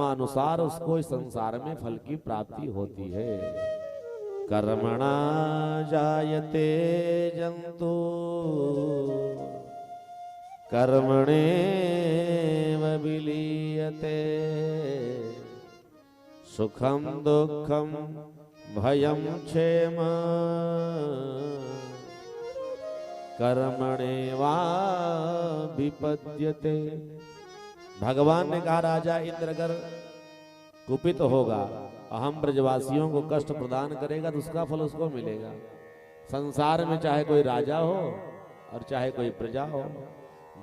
अनुसार उसको इस संसार में फल की प्राप्ति होती है। कर्मणा जायते जंतु कर्मणेव विलीयते सुखम दुखम भयम क्षेम कर्मणेवा विपद्यते। भगवान ने कहा राजा इंद्र अगर कुपित होगा, अहम ब्रजवासियों को कष्ट प्रदान करेगा तो उसका फल उसको मिलेगा। संसार में चाहे कोई राजा हो और चाहे कोई प्रजा हो,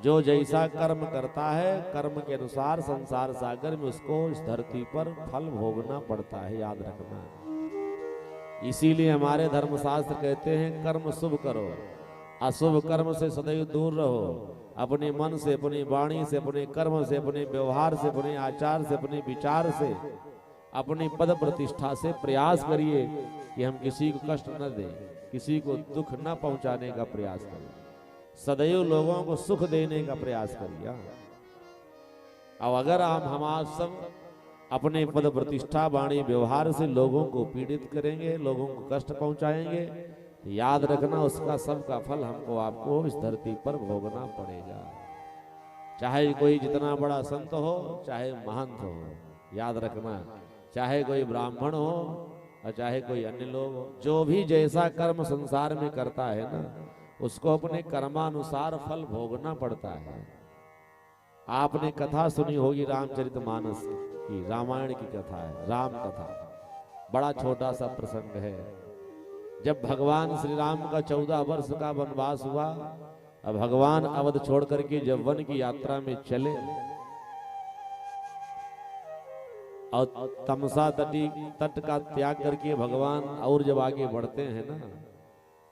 जो जैसा कर्म करता है कर्म के अनुसार संसार सागर में उसको इस धरती पर फल भोगना पड़ता है, याद रखना। इसीलिए हमारे धर्मशास्त्र कहते हैं कर्म शुभ करो, अशुभ कर्म से सदैव दूर रहो। अपने मन से, अपनी वाणी से, अपने कर्म से, अपने व्यवहार से, अपने आचार से, अपने विचार से, अपनी पद प्रतिष्ठा से प्रयास करिए कि हम किसी को कष्ट न दें, किसी को दुख न पहुंचाने का प्रयास करें, सदैव लोगों को सुख देने का प्रयास करिए। अब अगर हम आज सब अपने पद प्रतिष्ठा वाणी व्यवहार से लोगों को पीड़ित करेंगे, लोगों को कष्ट पहुंचाएंगे, याद रखना उसका सबका फल हमको आपको इस धरती पर भोगना पड़ेगा। चाहे कोई जितना बड़ा संत हो, चाहे महंत हो, याद रखना, चाहे कोई ब्राह्मण हो और चाहे कोई अन्य लोग हो, जो भी जैसा कर्म संसार में करता है ना, उसको अपने कर्मानुसार फल भोगना पड़ता है। आपने कथा सुनी होगी रामचरितमानस की, रामायण की कथा है, राम कथा। बड़ा छोटा सा प्रसंग है। जब भगवान श्री राम का 14 वर्ष का वनवास हुआ, अब भगवान अवध छोड़ करके जब वन की यात्रा में चले और तमसा तट का त्याग करके भगवान और जब आगे बढ़ते हैं ना,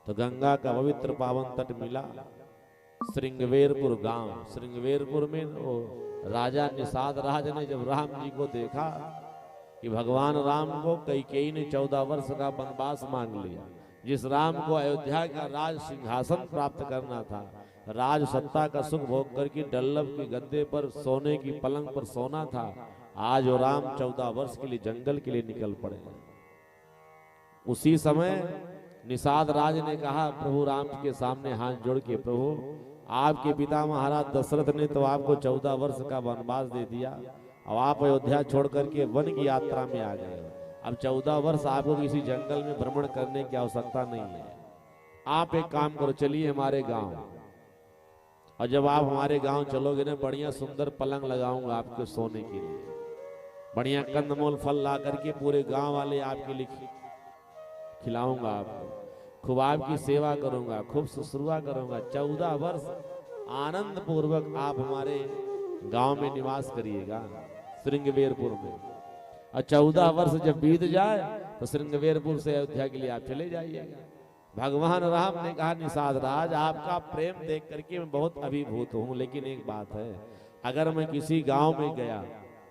तो गंगा का पवित्र पावन तट मिला श्रृंगवेरपुर गांव। श्रृंगवेरपुर में वो राजा निषाद राज ने जब राम जी को देखा कि भगवान राम को कैकेयी ने 14 वर्ष का वनवास मांग लिया, जिस राम को अयोध्या का राज सिंहासन प्राप्त करना था, राज सत्ता का सुख भोग करके डल्लभ के गद्दे पर सोने की पलंग पर सोना था, आज वो राम 14 वर्ष के लिए जंगल के लिए निकल पड़े। उसी समय निषाद राज ने कहा प्रभु राम के सामने हाथ जोड़ के, प्रभु आपके पिता महाराज दशरथ ने तो आपको 14 वर्ष का वनवास दे दिया, अब आप अयोध्या छोड़ करके वन की यात्रा में आ गए। अब 14 वर्ष आपको किसी जंगल में भ्रमण करने की आवश्यकता नहीं है। आप एक काम करो, चलिए हमारे गांव, और जब आप हमारे गांव चलोगे ना, बढ़िया सुंदर पलंग लगाऊंगा आपके सोने के लिए, बढ़िया कंदमूल फल ला करके पूरे गांव वाले आपके लिए खिलाऊंगा, आपको खूब आपकी सेवा करूंगा, खूब शुश्रूषा करूंगा। 14 वर्ष आनंद पूर्वक आप हमारे गांव में निवास करिएगा श्रृंगवेरपुर में। और 14 वर्ष जब बीत जाए तो श्रृंगवेरपुर से अयोध्या के लिए आप चले जाइएगा। भगवान राम ने कहा निषाद राज आपका प्रेम देख करके मैं बहुत अभिभूत हूँ, लेकिन एक बात है, अगर मैं किसी गांव में गया,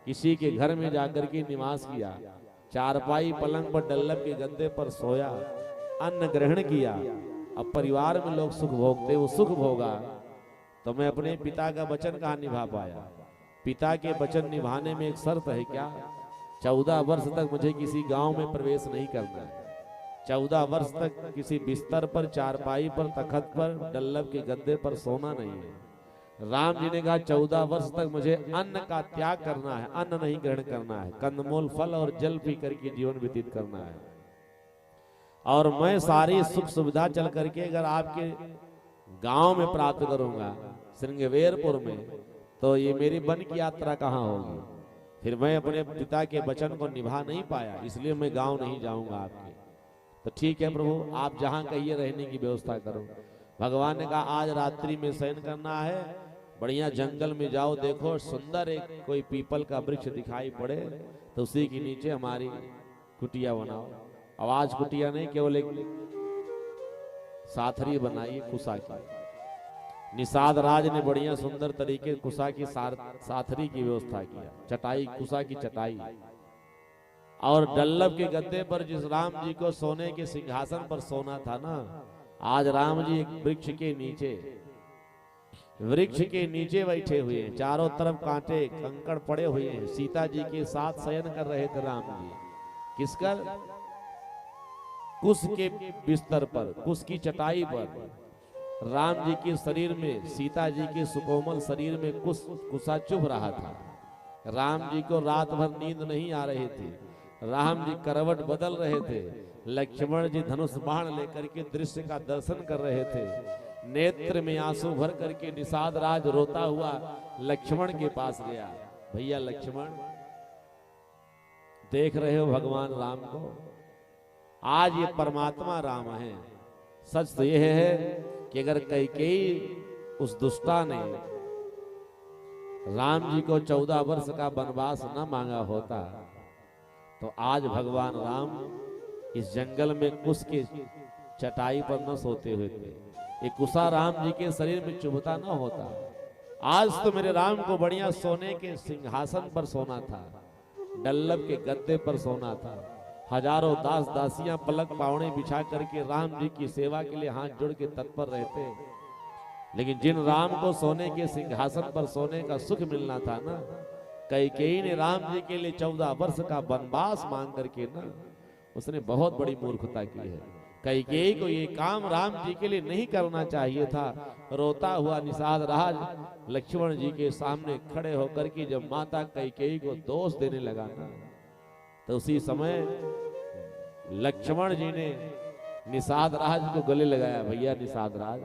किसी के घर में जाकर के निवास किया, चारपाई पलंग पर डल्लभ के गद्दे पर सोया, अन्न ग्रहण किया, अब परिवार में लोग सुख भोगते, वो सुख भोगा, तो मैं अपने पिता का वचन कहाँ निभा पाया। पिता के वचन निभाने में एक शर्त है क्या, 14 वर्ष तक मुझे किसी गांव में प्रवेश नहीं करना है। 14 वर्ष तक किसी बिस्तर पर, चारपाई पर, तखत पर, डल्लभ के गद्दे पर सोना नहीं है। राम जी ने कहा 14 वर्ष तक मुझे अन्न का त्याग करना है, अन्न नहीं ग्रहण करना है, कंदमूल फल और जल पी करके जीवन व्यतीत करना है। और मैं सारी सुख सुविधा चल करके अगर आपके गांव में प्राप्त करूंगा श्रृंगवेरपुर में, तो ये मेरी वन की यात्रा कहाँ होगी। फिर मैं अपने पिता के वचन को निभा नहीं पाया, इसलिए मैं गांव नहीं जाऊंगा आपके। तो ठीक है प्रभु, आप जहां कहिए रहने की व्यवस्था करो। भगवान ने कहा आज रात्रि में शयन करना है, बढ़िया जंगल में जाओ, देखो सुंदर एक कोई पीपल का वृक्ष दिखाई पड़े तो उसी के नीचे हमारी कुटिया बनाओ। आवाज कुटिया नहीं, केवल एक साथरी बनाइए कुसा की। निषाद राज ने बढ़िया सुंदर तरीके कुसा की साथरी की व्यवस्था किया, चटाई, कुसा की चटाई, और डल्लभ के गद्दे पर जिस राम जी को सोने के सिंहासन पर सोना था ना, आज राम जी एक वृक्ष के नीचे वृक्ष के नीचे बैठे हुए हैं, चारों तरफ कांटे कंकड़ पड़े हुए हैं। सीता जी के साथ शयन कर रहे थे राम जी। किसकर? कुश के बिस्तर पर, कुश की चटाई पर राम जी के शरीर में, सीता जी के सुकोमल शरीर में कुशा चुभ रहा था। राम जी को रात भर नींद नहीं आ रही थी। राम जी करवट बदल रहे थे। लक्ष्मण जी धनुष बाण लेकर के दृश्य का दर्शन कर रहे थे। नेत्र में आंसू भर करके निषाद राज रोता हुआ लक्ष्मण के पास गया। भैया लक्ष्मण, देख रहे हो भगवान राम को? आज ये परमात्मा राम है। सच तो यह है कि अगर कैकेयी उस दुष्टा ने राम जी को 14 वर्ष का वनवास न मांगा होता तो आज भगवान राम इस जंगल में कुश के चटाई पर न सोते हुए थे। ये कुशा राम जी के शरीर में चुभता न होता। आज तो मेरे राम को बढ़िया सोने के सिंहासन पर सोना था, डल्लब के गद्दे पर सोना था। हजारों दास दासियां पलक पावने बिछा करके राम जी की सेवा के लिए हाथ जोड़ के तत्पर रहते। लेकिन जिन राम को सोने के सिंहासन पर सोने का सुख मिलना था ना, कैकेयी ने राम जी के लिए 14 वर्ष का वनवास मांग करके ना, उसने बहुत बड़ी मूर्खता की है। कैकेयी को ये काम राम जी के लिए नहीं करना चाहिए था। रोता हुआ निषाद राज लक्ष्मण जी के सामने खड़े होकर के जब माता कैकेयी को दोष देने लगा ना, तो उसी समय लक्ष्मण जी ने निषाद राज को गले लगाया। भैया निषाद राज,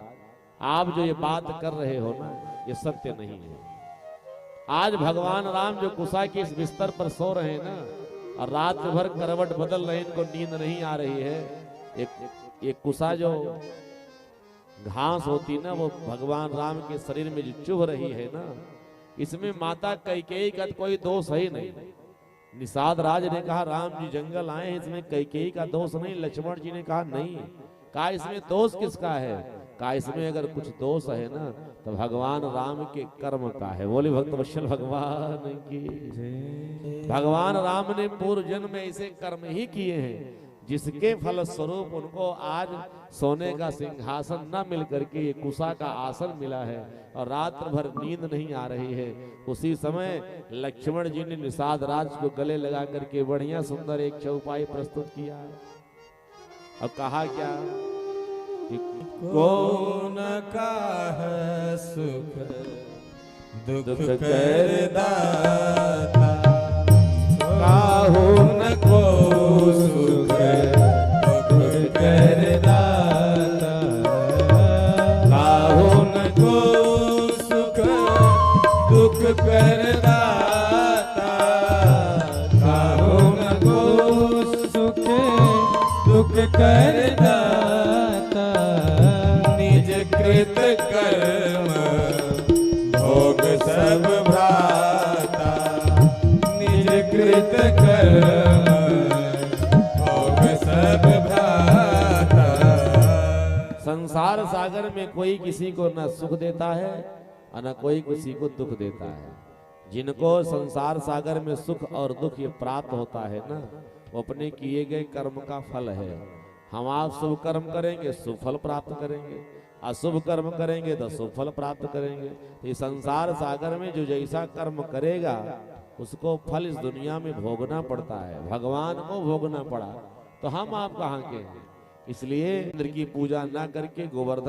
आप जो ये बात कर रहे हो ना, ये सत्य नहीं है। आज भगवान राम जो कुशा के इस बिस्तर पर सो रहे हैं ना, और रात भर करवट बदल रहे, इनको नींद नहीं आ रही है। एक कुशा जो घास होती ना, वो भगवान राम के शरीर में जो चुभ रही है ना, इसमें माता कैकेयी का कोई दोष है ही नहीं। निषाद राज ने कहा राम जी जंगल आए हैं, इसमें कैकेयी का दोष नहीं। लक्ष्मण जी ने कहा नहीं। कहा इसमें दोष किसका है? कहा इसमें अगर कुछ दोष है ना, तो भगवान राम के कर्म का है। बोले भक्तवत्सल भगवान की। भगवान राम ने पूर्व जन्म में ऐसे कर्म ही किए हैं जिसके फल स्वरूप उनको आज सोने का सिंहासन न मिल करके ये कुशा का आसन मिला है और रात भर नींद नहीं आ रही है। उसी समय लक्ष्मण जी ने निषाद राज को गले लगा करके बढ़िया सुंदर एक चौपाई प्रस्तुत किया है और कहा क्या कि कौन का है सुख दुख कर दाता, काहू न को सुख दुख कर दाता, काहू न को सुख दुख कर दाता, काहू न को सुख दुख कर दाता, निज कृत कर्म भोग सब भ्राता, निज कृत कर्म भोग सब भ्राता। संसार सागर में कोई किसी को न सुख देता है और न कोई किसी को दुख देता है। जिनको संसार सागर में सुख और दुख ये प्राप्त होता है ना, वो अपने किए गए कर्म का फल है। हम आप शुभ कर्म करेंगे शुभ फल प्राप्त करेंगे, अशुभ कर्म करेंगे तो शुभ फल प्राप्त करेंगे। तो इस संसार सागर में जो जैसा कर्म करेगा उसको फल इस दुनिया में भोगना पड़ता है। भगवान को भोगना पड़ा तो हम आप कहाँ के हैं? इसलिए इंद्र की पूजा ना करके गोवर्धन